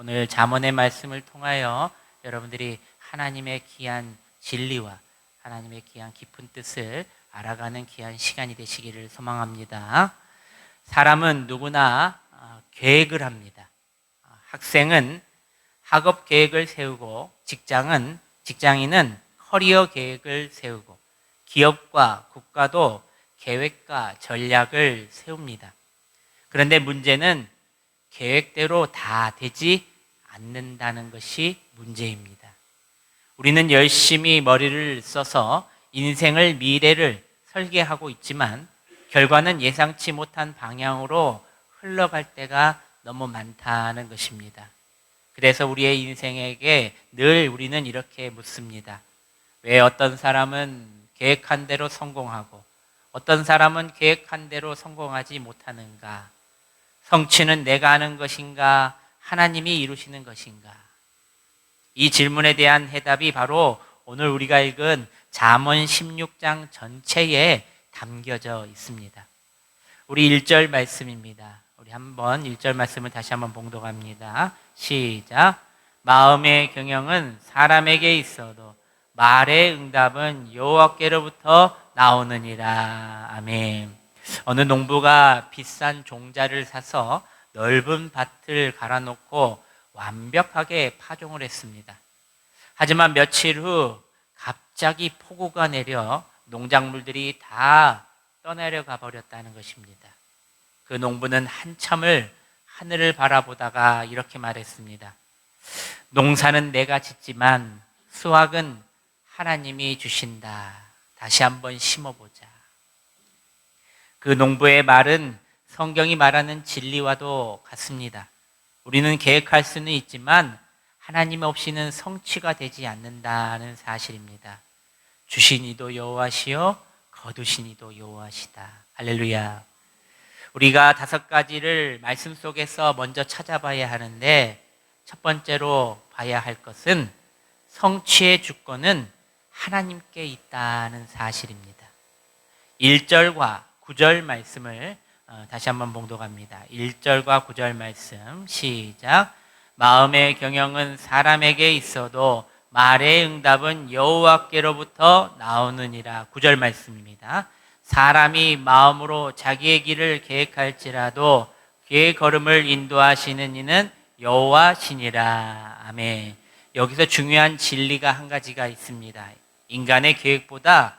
오늘 잠언의 말씀을 통하여 여러분들이 하나님의 귀한 진리와 하나님의 귀한 깊은 뜻을 알아가는 귀한 시간이 되시기를 소망합니다. 사람은 누구나 계획을 합니다. 학생은 학업 계획을 세우고 직장인은 커리어 계획을 세우고 기업과 국가도 계획과 전략을 세웁니다. 그런데 문제는 계획대로 다 되지 않는다는 것이 문제입니다. 우리는 열심히 머리를 써서 인생을 미래를 설계하고 있지만 결과는 예상치 못한 방향으로 흘러갈 때가 너무 많다는 것입니다. 그래서 우리의 인생에게 늘 우리는 이렇게 묻습니다. 왜 어떤 사람은 계획한 대로 성공하고 어떤 사람은 계획한 대로 성공하지 못하는가? 성취는 내가 하는 것인가? 하나님이 이루시는 것인가? 이 질문에 대한 해답이 바로 오늘 우리가 읽은 잠언 16장 전체에 담겨져 있습니다. 우리 1절 말씀입니다. 우리 한번 1절 말씀을 다시 한번 봉독합니다. 시작. 마음의 경영은 사람에게 있어도 말의 응답은 여호와께로부터 나오느니라. 아멘. 어느 농부가 비싼 종자를 사서 넓은 밭을 갈아놓고 완벽하게 파종을 했습니다. 하지만 며칠 후 갑자기 폭우가 내려 농작물들이 다 떠내려가 버렸다는 것입니다. 그 농부는 한참을 하늘을 바라보다가 이렇게 말했습니다. 농사는 내가 짓지만 수확은 하나님이 주신다. 다시 한번 심어보자. 그 농부의 말은 성경이 말하는 진리와도 같습니다. 우리는 계획할 수는 있지만 하나님 없이는 성취가 되지 않는다는 사실입니다. 주신 이도 여호와시요 거두신 이도 여호와시다. 할렐루야. 우리가 5가지를 말씀 속에서 먼저 찾아봐야 하는데 첫 번째로 봐야 할 것은 성취의 주권은 하나님께 있다는 사실입니다. 1절과 9절 말씀을 다시 한번 봉독합니다. 1절과 9절 말씀 시작. 마음의 경영은 사람에게 있어도 말의 응답은 여호와께로부터 나오느니라. 9절 말씀입니다. 사람이 마음으로 자기의 길을 계획할지라도 그의 걸음을 인도하시는 이는 여호와시니라. 아멘. 여기서 중요한 진리가 한 가지가 있습니다. 인간의 계획보다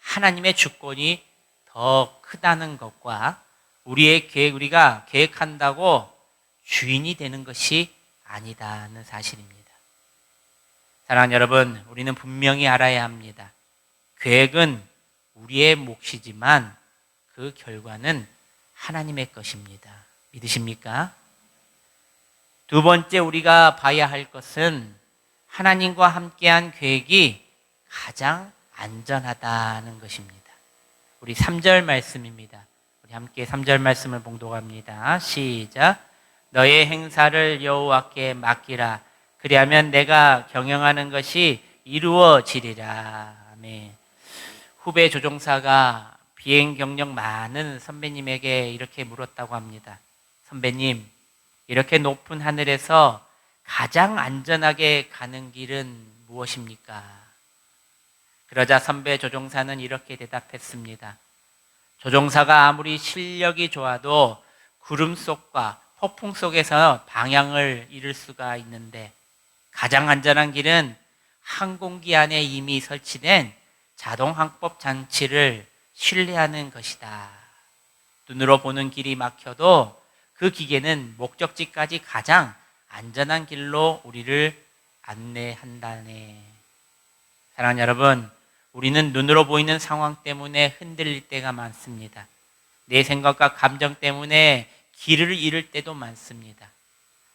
하나님의 주권이 더 크다는 것과 우리의 계획, 우리가 계획한다고 주인이 되는 것이 아니다는 사실입니다. 사랑하는 여러분, 우리는 분명히 알아야 합니다. 계획은 우리의 몫이지만 그 결과는 하나님의 것입니다. 믿으십니까? 두 번째 우리가 봐야 할 것은 하나님과 함께한 계획이 가장 안전하다는 것입니다. 우리 3절 말씀입니다. 우리 함께 3절 말씀을 봉독합니다. 시작. 너의 행사를 여호와께 맡기라. 그리하면 내가 경영하는 것이 이루어지리라. 아멘. 후배 조종사가 비행 경력 많은 선배님에게 이렇게 물었다고 합니다. 선배님, 이렇게 높은 하늘에서 가장 안전하게 가는 길은 무엇입니까? 그러자 선배 조종사는 이렇게 대답했습니다. 조종사가 아무리 실력이 좋아도 구름 속과 폭풍 속에서 방향을 잃을 수가 있는데 가장 안전한 길은 항공기 안에 이미 설치된 자동 항법 장치를 신뢰하는 것이다. 눈으로 보는 길이 막혀도 그 기계는 목적지까지 가장 안전한 길로 우리를 안내한다네. 사랑하는 여러분, 우리는 눈으로 보이는 상황 때문에 흔들릴 때가 많습니다. 내 생각과 감정 때문에 길을 잃을 때도 많습니다.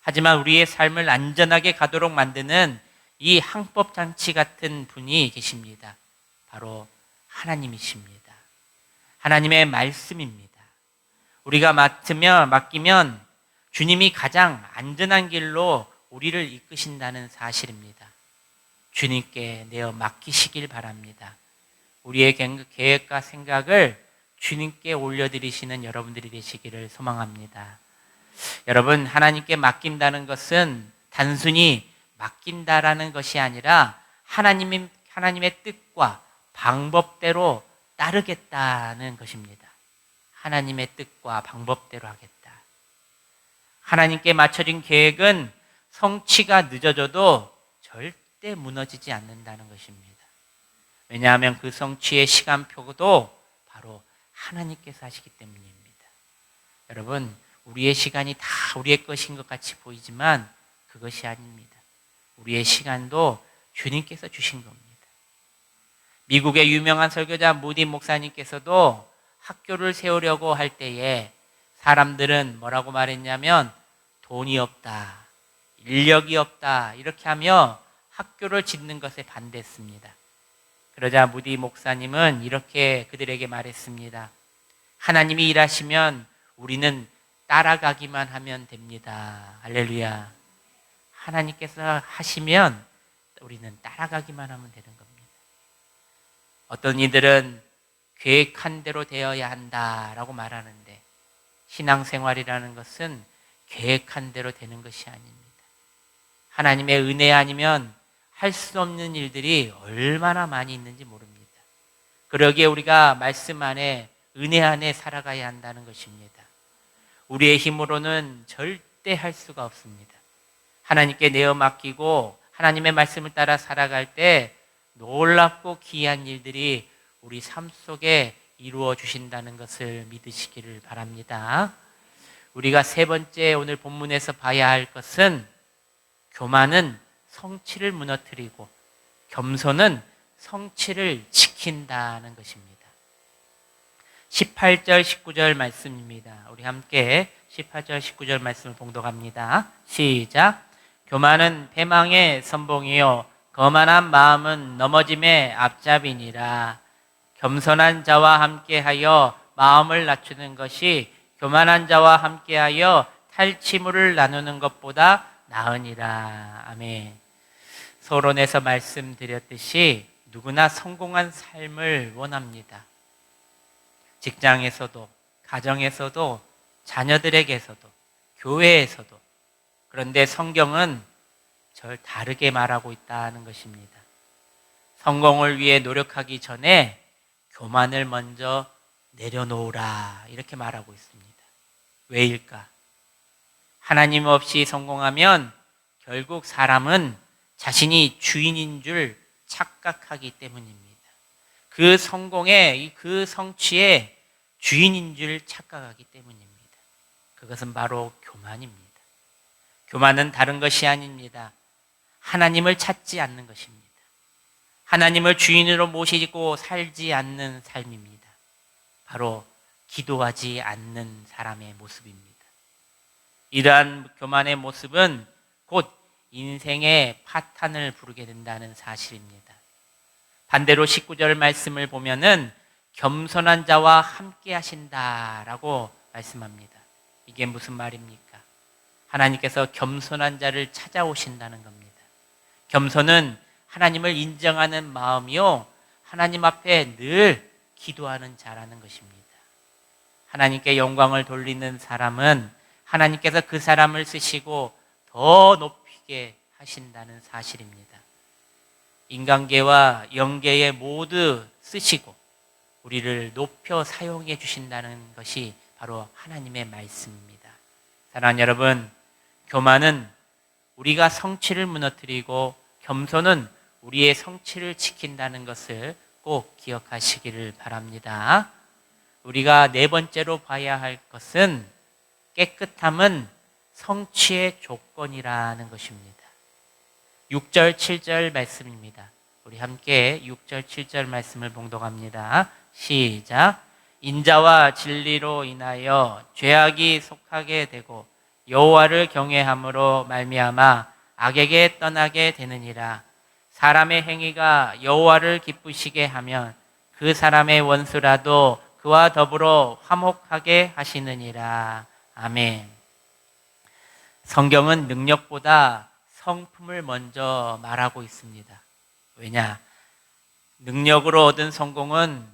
하지만 우리의 삶을 안전하게 가도록 만드는 이 항법장치 같은 분이 계십니다. 바로 하나님이십니다. 하나님의 말씀입니다. 우리가 맡기면 주님이 가장 안전한 길로 우리를 이끄신다는 사실입니다. 주님께 내어 맡기시길 바랍니다. 우리의 계획과 생각을 주님께 올려드리시는 여러분들이 되시기를 소망합니다. 여러분, 하나님께 맡긴다는 것은 단순히 맡긴다라는 것이 아니라 하나님의 뜻과 방법대로 따르겠다는 것입니다. 하나님의 뜻과 방법대로 하겠다. 하나님께 맞춰진 계획은 성취가 늦어져도 절대 무너지지 않는다는 것입니다. 왜냐하면 그 성취의 시간표도 바로 하나님께서 하시기 때문입니다. 여러분, 우리의 시간이 다 우리의 것인 것 같이 보이지만 그것이 아닙니다. 우리의 시간도 주님께서 주신 겁니다. 미국의 유명한 설교자 무디 목사님께서도 학교를 세우려고 할 때에 사람들은 뭐라고 말했냐면 돈이 없다, 인력이 없다 이렇게 하며 학교를 짓는 것에 반대했습니다. 그러자 무디 목사님은 이렇게 그들에게 말했습니다. 하나님이 일하시면 우리는 따라가기만 하면 됩니다. 할렐루야. 하나님께서 하시면 우리는 따라가기만 하면 되는 겁니다. 어떤 이들은 계획한 대로 되어야 한다라고 말하는데 신앙생활이라는 것은 계획한 대로 되는 것이 아닙니다. 하나님의 은혜 아니면 할 수 없는 일들이 얼마나 많이 있는지 모릅니다. 그러기에 우리가 말씀 안에 은혜 안에 살아가야 한다는 것입니다. 우리의 힘으로는 절대 할 수가 없습니다. 하나님께 내어 맡기고 하나님의 말씀을 따라 살아갈 때 놀랍고 귀한 일들이 우리 삶 속에 이루어 주신다는 것을 믿으시기를 바랍니다. 우리가 세 번째 오늘 본문에서 봐야 할 것은 교만은 성취를 무너뜨리고 겸손은 성취를 지킨다는 것입니다. 18절 19절 말씀입니다. 우리 함께 18절 19절 말씀을 봉독합니다. 시작. 교만은 패망의 선봉이요 거만한 마음은 넘어짐의 앞잡이니라. 겸손한 자와 함께하여 마음을 낮추는 것이 교만한 자와 함께하여 탈취물을 나누는 것보다 나으니라. 아멘. 서론에서 말씀드렸듯이 누구나 성공한 삶을 원합니다. 직장에서도, 가정에서도, 자녀들에게서도, 교회에서도. 그런데 성경은 절 다르게 말하고 있다는 것입니다. 성공을 위해 노력하기 전에 교만을 먼저 내려놓으라 이렇게 말하고 있습니다. 왜일까? 하나님 없이 성공하면 결국 사람은 자신이 주인인 줄 착각하기 때문입니다. 그 성공의, 그 성취의 주인인 줄 착각하기 때문입니다. 그것은 바로 교만입니다. 교만은 다른 것이 아닙니다. 하나님을 찾지 않는 것입니다. 하나님을 주인으로 모시고 살지 않는 삶입니다. 바로 기도하지 않는 사람의 모습입니다. 이러한 교만의 모습은 곧 인생의 파탄을 부르게 된다는 사실입니다. 반대로 19절 말씀을 보면은 겸손한 자와 함께 하신다라고 말씀합니다. 이게 무슨 말입니까? 하나님께서 겸손한 자를 찾아오신다는 겁니다. 겸손은 하나님을 인정하는 마음이요 하나님 앞에 늘 기도하는 자라는 것입니다. 하나님께 영광을 돌리는 사람은 하나님께서 그 사람을 쓰시고 더 높이게 하신다는 사실입니다. 인간계와 영계에 모두 쓰시고 우리를 높여 사용해 주신다는 것이 바로 하나님의 말씀입니다. 사랑하는 여러분, 교만은 우리가 성취를 무너뜨리고 겸손은 우리의 성취를 지킨다는 것을 꼭 기억하시기를 바랍니다. 우리가 네 번째로 봐야 할 것은 깨끗함은 성취의 조건이라는 것입니다. 6절 7절 말씀입니다. 우리 함께 6절 7절 말씀을 봉독합니다. 시작. 인자와 진리로 인하여 죄악이 속하게 되고 여호와를 경외함으로 말미암아 악에게 떠나게 되느니라. 사람의 행위가 여호와를 기쁘시게 하면 그 사람의 원수라도 그와 더불어 화목하게 하시느니라. 아멘. 성경은 능력보다 성품을 먼저 말하고 있습니다. 왜냐? 능력으로 얻은 성공은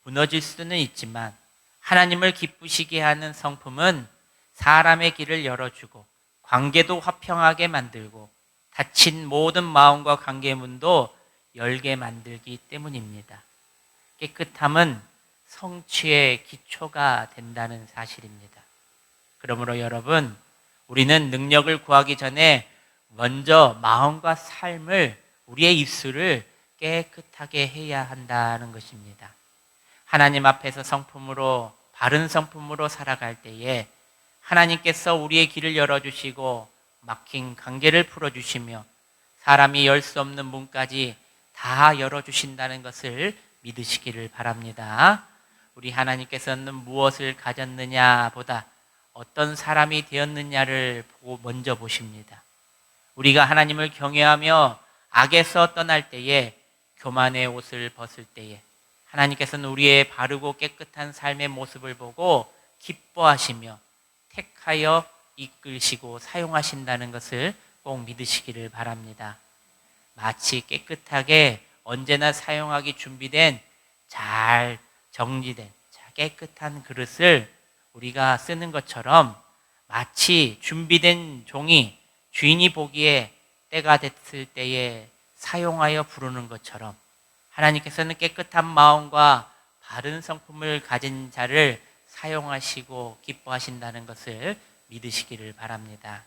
무너질 수는 있지만 하나님을 기쁘시게 하는 성품은 사람의 길을 열어주고 관계도 화평하게 만들고 닫힌 모든 마음과 관계 문도 열게 만들기 때문입니다. 깨끗함은 성취의 기초가 된다는 사실입니다. 그러므로 여러분, 우리는 능력을 구하기 전에 먼저 마음과 삶을, 우리의 입술을 깨끗하게 해야 한다는 것입니다. 하나님 앞에서 성품으로, 바른 성품으로 살아갈 때에 하나님께서 우리의 길을 열어주시고 막힌 관계를 풀어주시며 사람이 열 수 없는 문까지 다 열어주신다는 것을 믿으시기를 바랍니다. 우리 하나님께서는 무엇을 가졌느냐 보다 어떤 사람이 되었느냐를 보고 먼저 보십니다. 우리가 하나님을 경외하며 악에서 떠날 때에, 교만의 옷을 벗을 때에 하나님께서는 우리의 바르고 깨끗한 삶의 모습을 보고 기뻐하시며 택하여 이끌시고 사용하신다는 것을 꼭 믿으시기를 바랍니다. 마치 깨끗하게 언제나 사용하기 준비된, 잘 정리된 깨끗한 그릇을 우리가 쓰는 것처럼, 마치 준비된 종이 주인이 보기에 때가 됐을 때에 사용하여 부르는 것처럼 하나님께서는 깨끗한 마음과 바른 성품을 가진 자를 사용하시고 기뻐하신다는 것을 믿으시기를 바랍니다.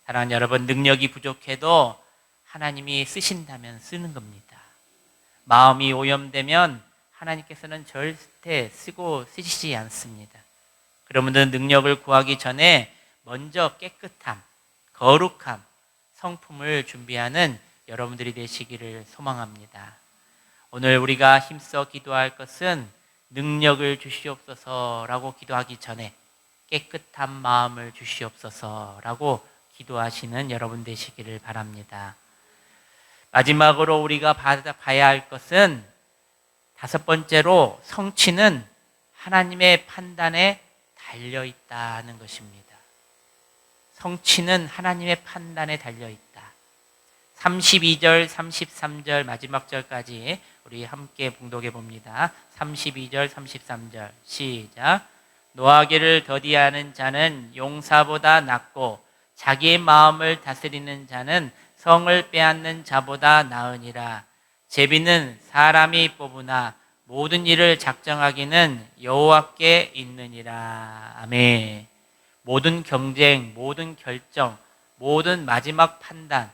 사랑하는 여러분, 능력이 부족해도 하나님이 쓰신다면 쓰는 겁니다. 마음이 오염되면 하나님께서는 절대 쓰시지 않습니다. 그러므로 능력을 구하기 전에 먼저 깨끗함, 거룩함, 성품을 준비하는 여러분들이 되시기를 소망합니다. 오늘 우리가 힘써 기도할 것은 능력을 주시옵소서라고 기도하기 전에 깨끗한 마음을 주시옵소서라고 기도하시는 여러분 되시기를 바랍니다. 마지막으로 우리가 봐야 할 것은, 다섯 번째로, 성취는 하나님의 판단에 달려 있다는 것입니다. 성취는 하나님의 판단에 달려 있다. 32절, 33절 마지막 절까지 우리 함께 봉독해 봅니다. 32절, 33절 시작. 노하기를 더디하는 자는 용사보다 낫고 자기의 마음을 다스리는 자는 성을 빼앗는 자보다 나으니라. 제비는 사람이 뽑으나 모든 일을 작정하기는 여호와께 있느니라. 아멘. 모든 경쟁, 모든 결정, 모든 마지막 판단,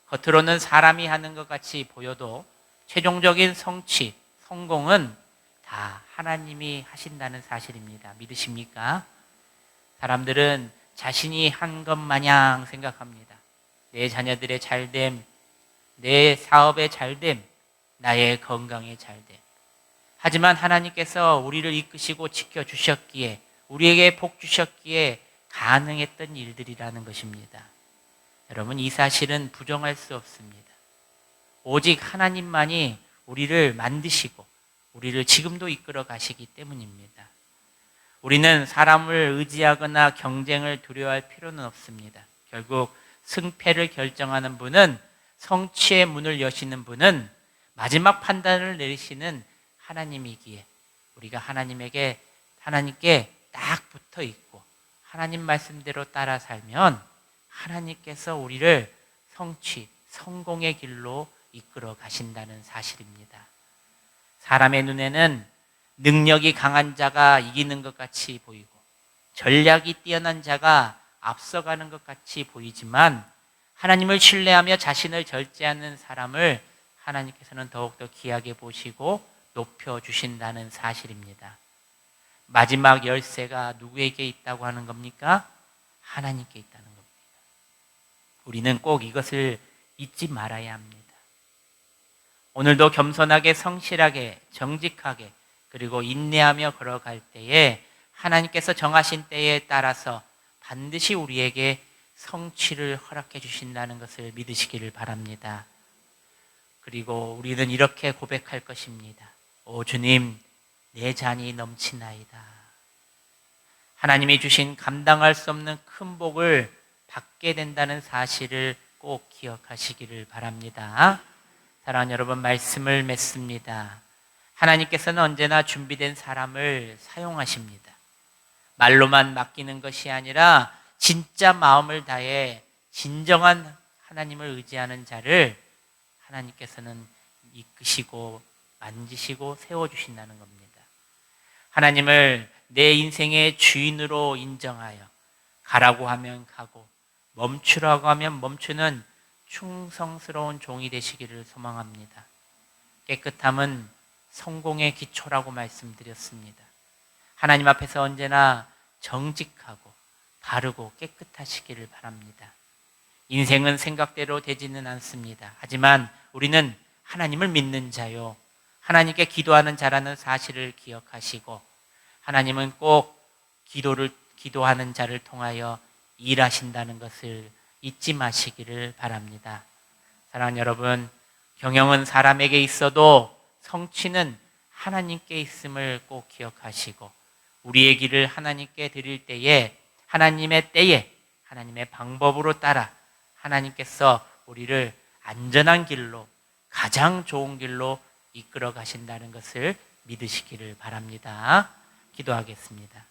겉으로는 사람이 하는 것 같이 보여도 최종적인 성취, 성공은 다 하나님이 하신다는 사실입니다. 믿으십니까? 사람들은 자신이 한 것 마냥 생각합니다. 내 자녀들의 잘됨, 내 사업의 잘됨, 나의 건강의 잘됨. 하지만 하나님께서 우리를 이끄시고 지켜주셨기에, 우리에게 복 주셨기에 가능했던 일들이라는 것입니다. 여러분, 이 사실은 부정할 수 없습니다. 오직 하나님만이 우리를 만드시고 우리를 지금도 이끌어 가시기 때문입니다. 우리는 사람을 의지하거나 경쟁을 두려워할 필요는 없습니다. 결국 승패를 결정하는 분은, 성취의 문을 여시는 분은, 마지막 판단을 내리시는 하나님이기에 우리가 하나님께 딱 붙어 있고 하나님 말씀대로 따라 살면 하나님께서 우리를 성취, 성공의 길로 이끌어 가신다는 사실입니다. 사람의 눈에는 능력이 강한 자가 이기는 것 같이 보이고 전략이 뛰어난 자가 앞서가는 것 같이 보이지만, 하나님을 신뢰하며 자신을 절제하는 사람을 하나님께서는 더욱더 귀하게 보시고 높여주신다는 사실입니다. 마지막 열쇠가 누구에게 있다고 하는 겁니까? 하나님께 있다는 겁니다. 우리는 꼭 이것을 잊지 말아야 합니다. 오늘도 겸손하게, 성실하게, 정직하게, 그리고 인내하며 걸어갈 때에 하나님께서 정하신 때에 따라서 반드시 우리에게 성취를 허락해 주신다는 것을 믿으시기를 바랍니다. 그리고 우리는 이렇게 고백할 것입니다. 오 주님, 내 잔이 넘치나이다. 하나님이 주신 감당할 수 없는 큰 복을 받게 된다는 사실을 꼭 기억하시기를 바랍니다. 사랑하는 여러분, 말씀을 맺습니다. 하나님께서는 언제나 준비된 사람을 사용하십니다. 말로만 맡기는 것이 아니라 진짜 마음을 다해 진정한 하나님을 의지하는 자를 하나님께서는 이끄시고 만지시고 세워주신다는 겁니다. 하나님을 내 인생의 주인으로 인정하여 가라고 하면 가고 멈추라고 하면 멈추는 충성스러운 종이 되시기를 소망합니다. 깨끗함은 성공의 기초라고 말씀드렸습니다. 하나님 앞에서 언제나 정직하고 바르고 깨끗하시기를 바랍니다. 인생은 생각대로 되지는 않습니다. 하지만 우리는 하나님을 믿는 자요, 하나님께 기도하는 자라는 사실을 기억하시고 하나님은 꼭 기도하는 자를 통하여 일하신다는 것을 잊지 마시기를 바랍니다. 사랑하는 여러분, 경영은 사람에게 있어도 성취는 하나님께 있음을 꼭 기억하시고 우리의 길을 하나님께 드릴 때에 하나님의 때에 하나님의 방법으로 따라 하나님께서 우리를 안전한 길로 가장 좋은 길로 이끌어 가신다는 것을 믿으시기를 바랍니다. 기도하겠습니다.